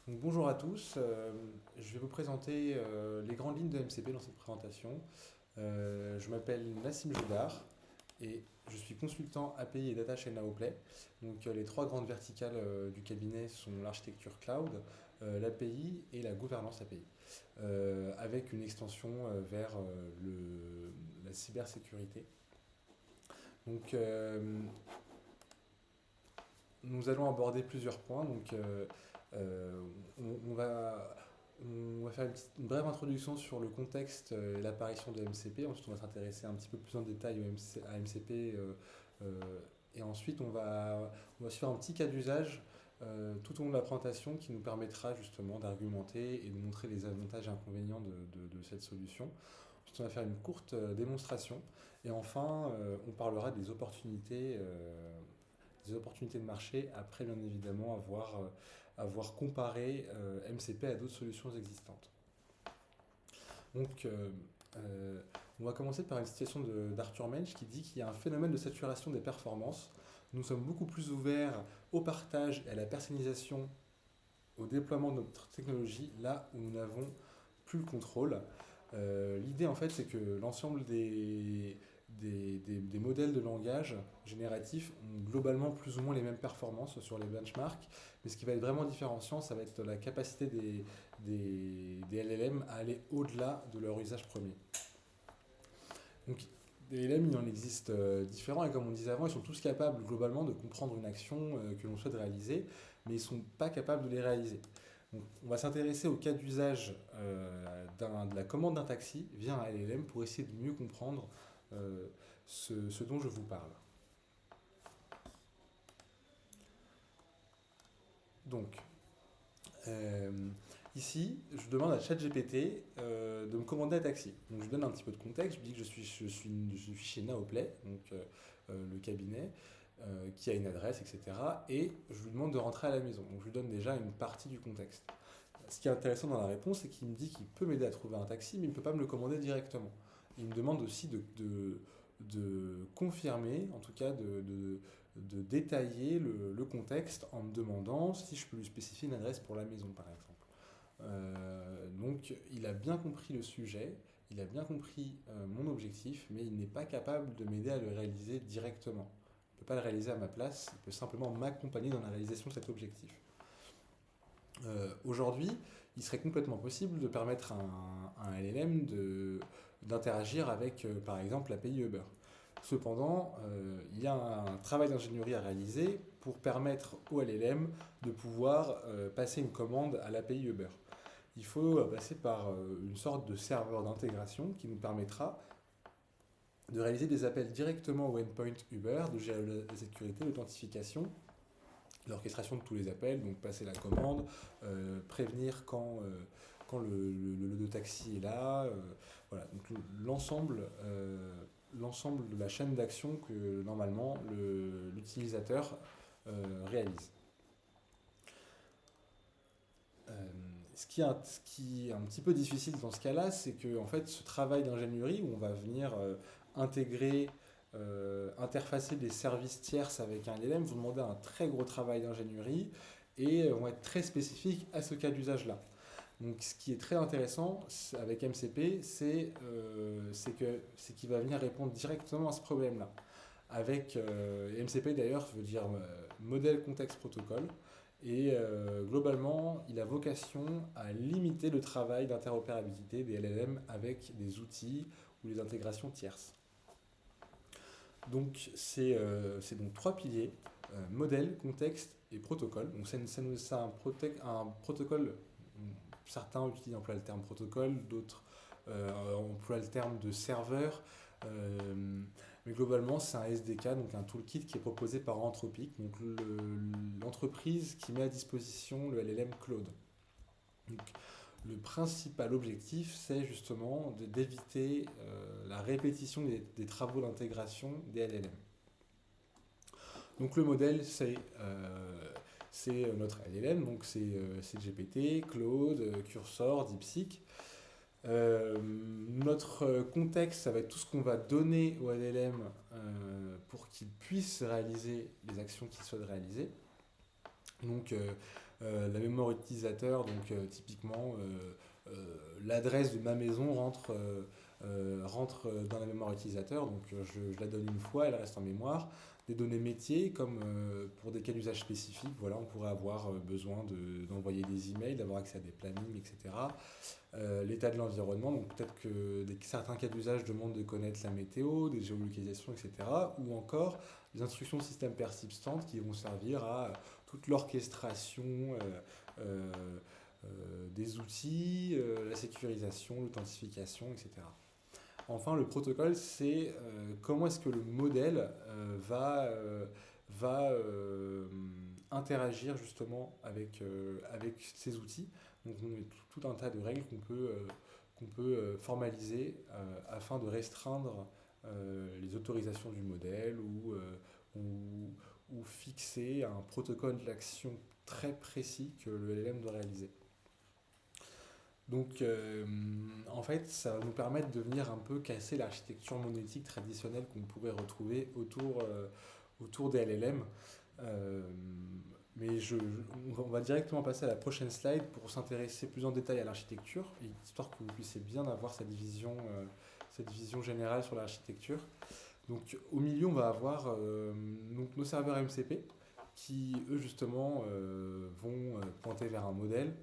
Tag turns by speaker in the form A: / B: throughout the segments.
A: Donc, bonjour à tous, je vais vous présenter les grandes lignes de MCP dans cette présentation. Je m'appelle Nassim Joudar et je suis consultant API et Data chez Naoplay. Donc, les trois grandes verticales du cabinet sont l'architecture cloud, l'API et la gouvernance API, avec une extension vers la cybersécurité. Donc, nous allons aborder plusieurs points. Euh, on va faire une brève introduction sur le contexte et l'apparition de MCP. Ensuite, on va s'intéresser un petit peu plus en détail à MCP. Et ensuite, on va se faire un petit cas d'usage tout au long de la présentation qui nous permettra justement d'argumenter et de montrer les avantages et inconvénients de cette solution. Ensuite, on va faire une courte démonstration. Et enfin, on parlera des opportunités de marché après, bien évidemment, avoir comparé MCP à d'autres solutions existantes. Donc, on va commencer par une citation d'Arthur Mensch qui dit qu'il y a un phénomène de saturation des performances. Nous sommes beaucoup plus ouverts au partage et à la personnalisation, au déploiement de notre technologie, là où nous n'avons plus le contrôle. L'idée, en fait, c'est que l'ensemble des modèles de langage génératifs ont globalement plus ou moins les mêmes performances sur les benchmarks, mais ce qui va être vraiment différenciant, ça va être la capacité des LLM à aller au-delà de leur usage premier. Donc, des LLM, il en existe différents, et comme on disait avant, ils sont tous capables globalement de comprendre une action que l'on souhaite réaliser, mais ils ne sont pas capables de les réaliser. Donc, on va s'intéresser au cas d'usage de la commande d'un taxi via un LLM pour essayer de mieux comprendre ce dont je vous parle. Donc, euh, ici, je demande à ChatGPT de me commander un taxi. Donc, je lui donne un petit peu de contexte. Je lui dis que je suis chez Naoplay, donc le cabinet, qui a une adresse, etc. Et je lui demande de rentrer à la maison. Donc, je lui donne déjà une partie du contexte. Ce qui est intéressant dans la réponse, c'est qu'il me dit qu'il peut m'aider à trouver un taxi, mais il ne peut pas me le commander directement. Il me demande aussi de confirmer, en tout cas de détailler le contexte en me demandant si je peux lui spécifier une adresse pour la maison, par exemple. Donc il a bien compris le sujet, il a bien compris mon objectif, mais il n'est pas capable de m'aider à le réaliser directement. Il ne peut pas le réaliser à ma place, il peut simplement m'accompagner dans la réalisation de cet objectif. Aujourd'hui, il serait complètement possible de permettre à un LLM d'interagir avec, par exemple, l'API Uber. Cependant, il y a un travail d'ingénierie à réaliser pour permettre au LLM de pouvoir passer une commande à l'API Uber. Il faut passer par une sorte de serveur d'intégration qui nous permettra de réaliser des appels directement au endpoint Uber, de gérer la sécurité, l'authentification, l'orchestration de tous les appels, donc passer la commande, prévenir quand le taxi est là, voilà, donc l'ensemble de la chaîne d'action que normalement l'utilisateur réalise. Euh, ce qui est un petit peu difficile dans ce cas-là, c'est que en fait, ce travail d'ingénierie où on va venir intégrer, interfacer des services tierces avec un LLM, vous demandez un très gros travail d'ingénierie et vont être très spécifiques à ce cas d'usage-là. Donc, ce qui est très intéressant avec MCP, c'est qu'il va venir répondre directement à ce problème-là. Avec MCP d'ailleurs, veut dire modèle contexte protocole. Et globalement, il a vocation à limiter le travail d'interopérabilité des LLM avec des outils ou des intégrations tierces. Donc, c'est donc trois piliers, modèle, contexte et protocole. Donc, c'est un protocole, certains emploient le terme protocole, d'autres emploient le terme de serveur. Mais globalement, c'est un SDK, donc un toolkit qui est proposé par Anthropic, donc l'entreprise qui met à disposition le LLM Claude. Donc, le principal objectif, c'est justement d'éviter la répétition des travaux d'intégration des LLM. Donc le modèle, c'est notre LLM, donc c'est GPT, Claude, Cursor, DeepSeek. Notre contexte, ça va être tout ce qu'on va donner au LLM pour qu'il puisse réaliser les actions qu'il souhaite réaliser. Donc la mémoire utilisateur, donc typiquement l'adresse de ma maison rentre dans la mémoire utilisateur, donc je la donne une fois, elle reste en mémoire. Des données métiers, comme pour des cas d'usage spécifiques, voilà, on pourrait avoir besoin d'envoyer des emails, d'avoir accès à des plannings, etc. L'état de l'environnement, donc peut-être que certains cas d'usage demandent de connaître la météo, des géolocalisations, etc. Ou encore des instructions de système persistantes qui vont servir à toute l'orchestration euh, des outils, la sécurisation, l'authentification, etc. Enfin, le protocole, c'est comment est-ce que le modèle va interagir justement avec ces outils. Donc, on a tout un tas de règles qu'on peut formaliser afin de restreindre les autorisations du modèle ou fixer un protocole d'action très précis que le LLM doit réaliser. Donc, en fait, ça va nous permettre de venir un peu casser l'architecture monétique traditionnelle qu'on pourrait retrouver autour des LLM. Euh, mais on va directement passer à la prochaine slide pour s'intéresser plus en détail à l'architecture, histoire que vous puissiez bien avoir cette vision générale sur l'architecture. Donc, au milieu, on va avoir donc nos serveurs MCP qui, eux, justement, vont pointer vers un modèle.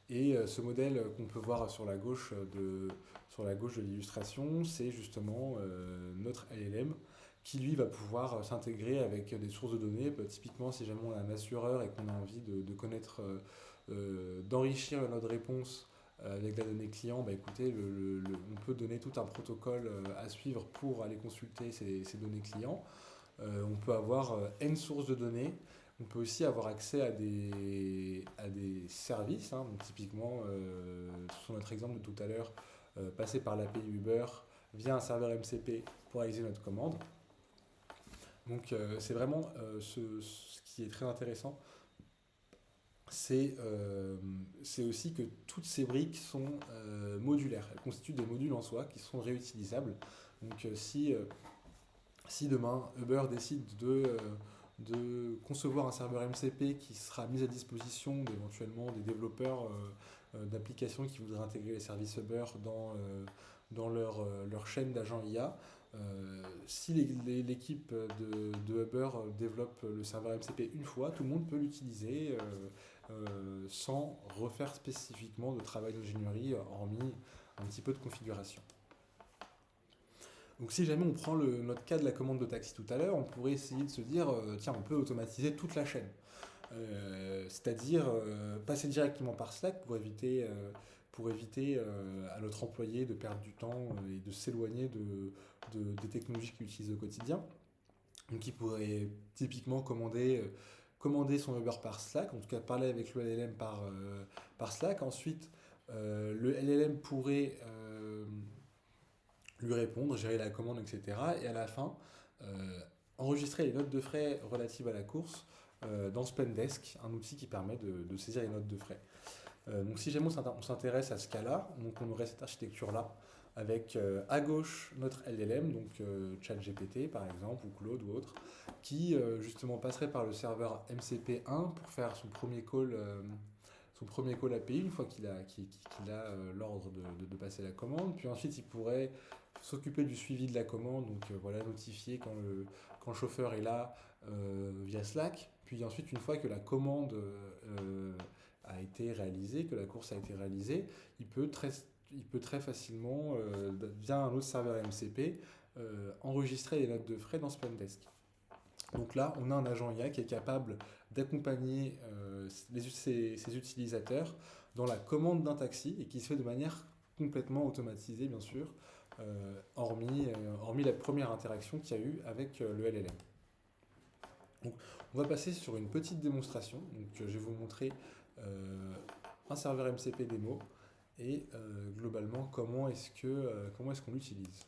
A: Ce modèle qu'on peut voir sur la gauche de l'illustration, c'est justement notre LLM qui lui va pouvoir s'intégrer avec des sources de données. Typiquement, si jamais on a un assureur et qu'on a envie de connaître, d'enrichir notre réponse avec la donnée client, bah écoutez, on peut donner tout un protocole à suivre pour aller consulter ces données clients. On peut avoir N sources de données. On peut aussi avoir accès à des services, hein. Donc typiquement, sur notre exemple de tout à l'heure, passer par l'API Uber via un serveur MCP pour réaliser notre commande. Donc c'est vraiment ce qui est très intéressant, c'est aussi que toutes ces briques sont modulaires. Elles constituent des modules en soi qui sont réutilisables. Donc si demain Uber décide de concevoir un serveur MCP qui sera mis à disposition d'éventuellement des développeurs d'applications qui voudraient intégrer les services Uber dans leur chaîne d'agents IA. Si l'équipe de Uber développe le serveur MCP une fois, tout le monde peut l'utiliser sans refaire spécifiquement de travail d'ingénierie, hormis un petit peu de configuration. Donc si jamais on prend notre cas de la commande de taxi tout à l'heure, on pourrait essayer de se dire, tiens, on peut automatiser toute la chaîne. C'est-à-dire passer directement par Slack pour éviter à notre employé de perdre du temps et de s'éloigner des technologies qu'il utilise au quotidien. Donc il pourrait typiquement commander son Uber par Slack, en tout cas parler avec le LLM par Slack. Ensuite, le LLM pourrait lui répondre, gérer la commande, etc. Et à la fin, enregistrer les notes de frais relatives à la course dans Spendesk, un outil qui permet de saisir les notes de frais. Donc si jamais on s'intéresse à ce cas-là, donc on aurait cette architecture-là, avec à gauche notre LLM, donc ChatGPT par exemple, ou Claude ou autre, qui justement passerait par le serveur MCP1 pour faire son premier call API une fois qu'il a l'ordre de passer la commande. Puis ensuite, il pourrait s'occuper du suivi de la commande, donc voilà, notifier quand le chauffeur est là via Slack. Puis ensuite, une fois que la commande a été réalisée, que la course a été réalisée, il peut très facilement, via un autre serveur MCP, enregistrer les notes de frais dans Spendesk. Donc là, on a un agent IA qui est capable d'accompagner ses utilisateurs dans la commande d'un taxi et qui se fait de manière complètement automatisée, bien sûr, hormis la première interaction qu'il y a eu avec le LLM. Donc, on va passer sur une petite démonstration. Donc, je vais vous montrer un serveur MCP démo et globalement comment est-ce qu'on l'utilise.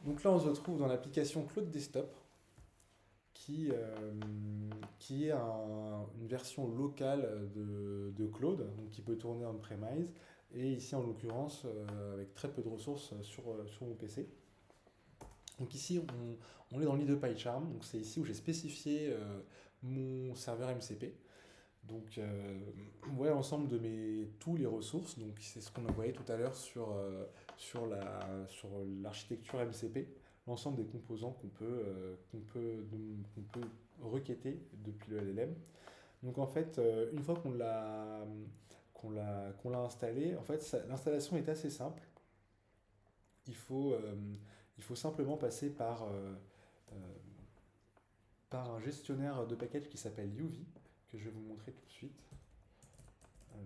A: Donc là, on se retrouve dans l'application Claude Desktop, qui est une version locale de Claude, donc qui peut tourner on-premise, et ici en l'occurrence avec très peu de ressources sur mon PC. Donc ici, on est dans l'île de PyCharm, donc c'est ici où j'ai spécifié mon serveur MCP. Donc, voilà l'ensemble de tous les ressources. Donc, c'est ce qu'on a voyé tout à l'heure sur l'architecture MCP, l'ensemble des composants qu'on peut requêter depuis le LLM. Donc, en fait, une fois qu'on l'a installé, en fait, l'installation est assez simple. Il faut, il faut simplement passer euh, par un gestionnaire de package qui s'appelle UV, que je vais vous montrer tout de suite. Euh,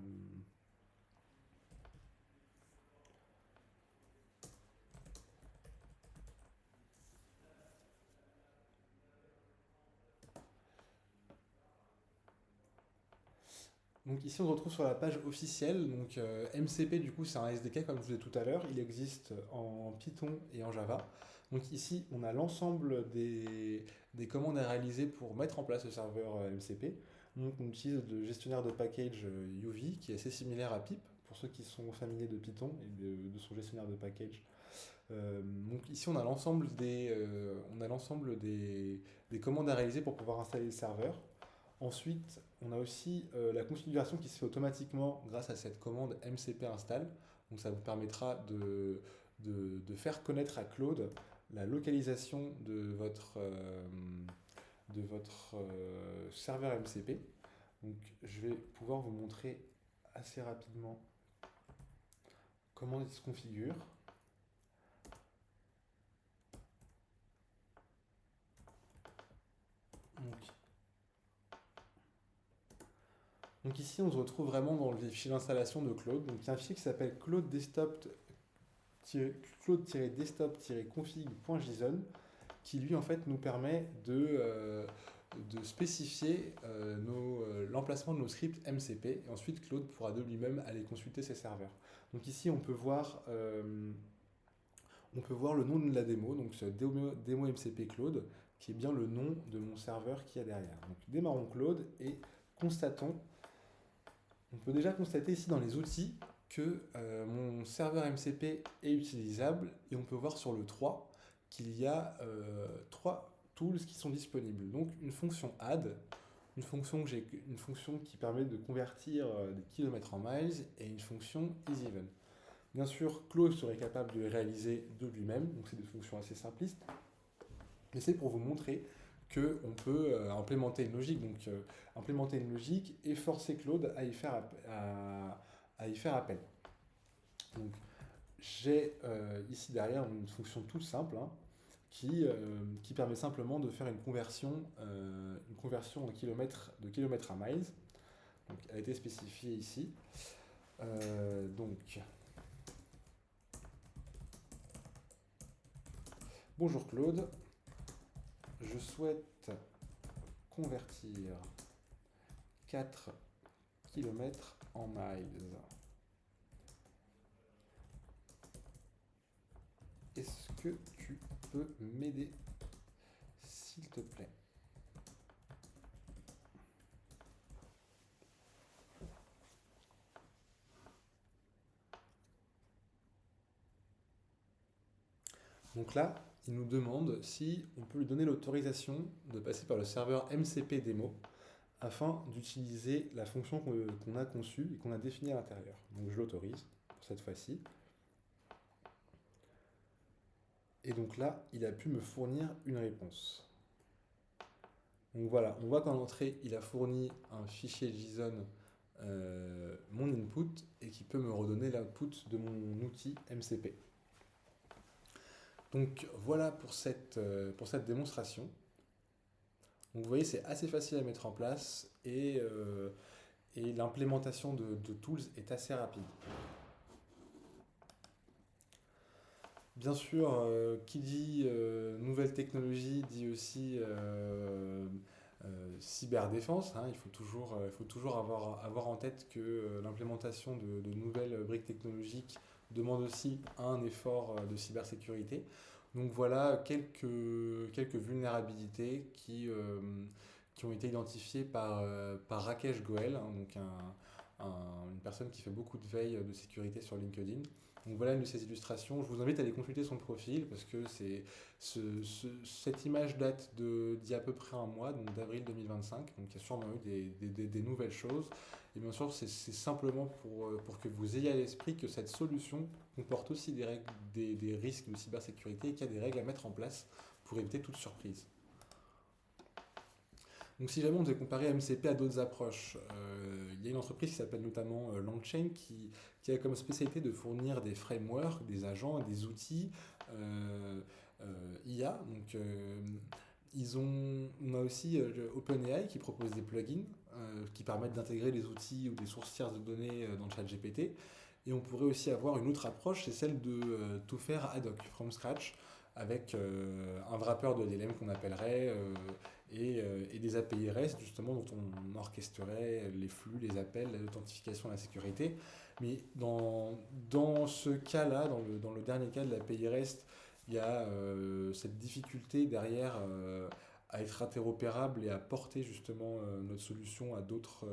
A: Donc ici on se retrouve sur la page officielle. Donc MCP du coup c'est un SDK comme je vous disais tout à l'heure. Il existe en Python et en Java. Donc ici on a l'ensemble des commandes à réaliser pour mettre en place le serveur MCP. Donc on utilise le gestionnaire de package UV qui est assez similaire à pip pour ceux qui sont familiers de Python et de son gestionnaire de package. Donc ici on a l'ensemble des commandes à réaliser pour pouvoir installer le serveur. Ensuite, on a aussi la configuration qui se fait automatiquement grâce à cette commande mcp install. Donc ça vous permettra de faire connaître à Claude la localisation de votre serveur MCP. Donc je vais pouvoir vous montrer assez rapidement comment il se configure. Donc, donc ici, on se retrouve vraiment dans le fichier d'installation de Claude. Donc il y a un fichier qui s'appelle claude-desktop-config.json qui lui en fait nous permet de spécifier l'emplacement de nos scripts MCP et ensuite Claude pourra de lui-même aller consulter ses serveurs. Donc ici on peut voir le nom de la démo, donc ce démo MCP Claude qui est bien le nom de mon serveur qui est derrière. Donc démarrons Claude et constatons. On peut déjà constater ici dans les outils que mon serveur MCP est utilisable et on peut voir sur le 3 qu'il y a 3 tools qui sont disponibles. Donc une fonction add, une fonction qui permet de convertir des kilomètres en miles et une fonction isEven. Bien sûr, Claude serait capable de les réaliser de lui-même, donc c'est des fonctions assez simplistes, mais c'est pour vous montrer qu'on peut implémenter une logique. Donc, implémenter une logique et forcer Claude à y faire appel. Donc, j'ai ici derrière une fonction toute simple qui permet simplement de faire une conversion en de kilomètres à miles. Donc, elle a été spécifiée ici. Donc, bonjour Claude, je souhaite convertir 4 kilomètres en miles. Est-ce que tu peux m'aider, s'il te plaît? Donc là, il nous demande si on peut lui donner l'autorisation de passer par le serveur MCP démo afin d'utiliser la fonction qu'on a conçue et qu'on a définie à l'intérieur. Donc je l'autorise pour cette fois-ci. Et donc là, il a pu me fournir une réponse. Donc voilà, on voit qu'en entrée, il a fourni un fichier JSON, mon input, et qui peut me redonner l'output de mon outil MCP. Donc voilà pour cette démonstration. Donc vous voyez, c'est assez facile à mettre en place et l'implémentation de tools est assez rapide. Bien sûr, qui dit nouvelle technologie dit aussi cyberdéfense. Hein. Il faut toujours avoir en tête que l'implémentation de nouvelles briques technologiques demande aussi un effort de cybersécurité. Donc voilà quelques vulnérabilités qui ont été identifiées par Rakesh Goel, hein, donc une personne qui fait beaucoup de veille de sécurité sur LinkedIn. Donc voilà une de ces illustrations. Je vous invite à aller consulter son profil parce que cette image date d'il y a à peu près un mois, donc d'avril 2025. Donc il y a sûrement eu des nouvelles choses. Et bien sûr, c'est simplement pour que vous ayez à l'esprit que cette solution comporte aussi des règles, des risques de cybersécurité et qu'il y a des règles à mettre en place pour éviter toute surprise. Donc si jamais on devait comparer MCP à d'autres approches, il y a une entreprise qui s'appelle notamment Langchain qui a comme spécialité de fournir des frameworks, des agents, des outils IA. Donc on a aussi OpenAI qui propose des plugins qui permettent d'intégrer des outils ou des sources tierces de données dans le chat GPT. Et on pourrait aussi avoir une autre approche, c'est celle de tout faire ad hoc, from scratch, avec un wrapper de LLM qu'on appellerait et des API REST justement dont on orchestrerait les flux, les appels, l'authentification, la sécurité. Mais dans ce cas-là, dans le dernier cas de l'API REST, il y a cette difficulté derrière à être interopérable et à porter justement notre solution à d'autres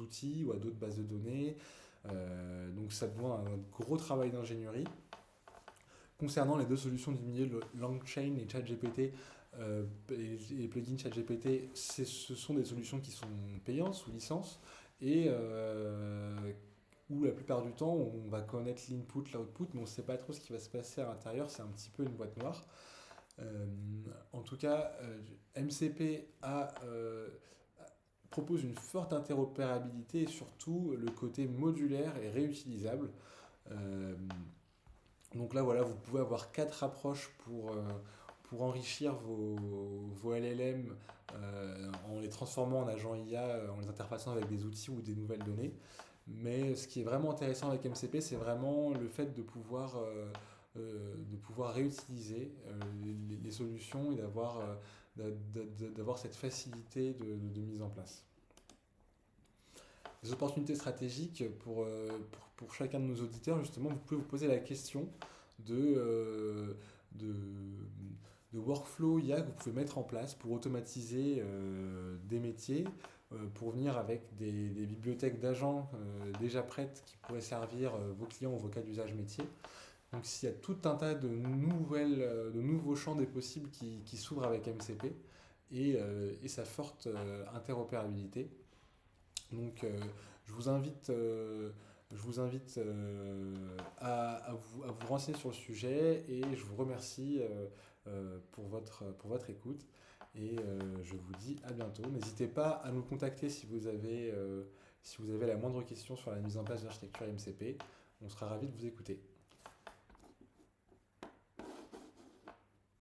A: outils ou à d'autres bases de données. Donc ça demande un gros travail d'ingénierie. Concernant les deux solutions du milieu, Langchain et ChatGPT, les plugins ChatGPT, ce sont des solutions qui sont payantes sous licence et où la plupart du temps on va connaître l'input, l'output, mais on ne sait pas trop ce qui va se passer à l'intérieur, c'est un petit peu une boîte noire. En tout cas, MCP propose une forte interopérabilité et surtout le côté modulaire et réutilisable. Euh, donc là, voilà, vous pouvez avoir quatre approches pour enrichir vos LLM en les transformant en agents IA, en les interfaçant avec des outils ou des nouvelles données. Mais ce qui est vraiment intéressant avec MCP, c'est vraiment le fait de pouvoir réutiliser les solutions et d'avoir cette facilité de mise en place. Des opportunités stratégiques pour chacun de nos auditeurs, justement, vous pouvez vous poser la question de, de, de workflow IA que vous pouvez mettre en place pour automatiser des métiers, pour venir avec des bibliothèques d'agents déjà prêtes qui pourraient servir vos clients ou vos cas d'usage métier. Donc s'il y a tout un tas de nouveaux champs des possibles qui s'ouvrent avec MCP et sa forte interopérabilité. Donc je vous invite à vous renseigner sur le sujet et je vous remercie pour votre écoute et je vous dis à bientôt. N'hésitez pas à nous contacter si vous avez la moindre question sur la mise en place de l'architecture MCP. On sera ravis de vous écouter.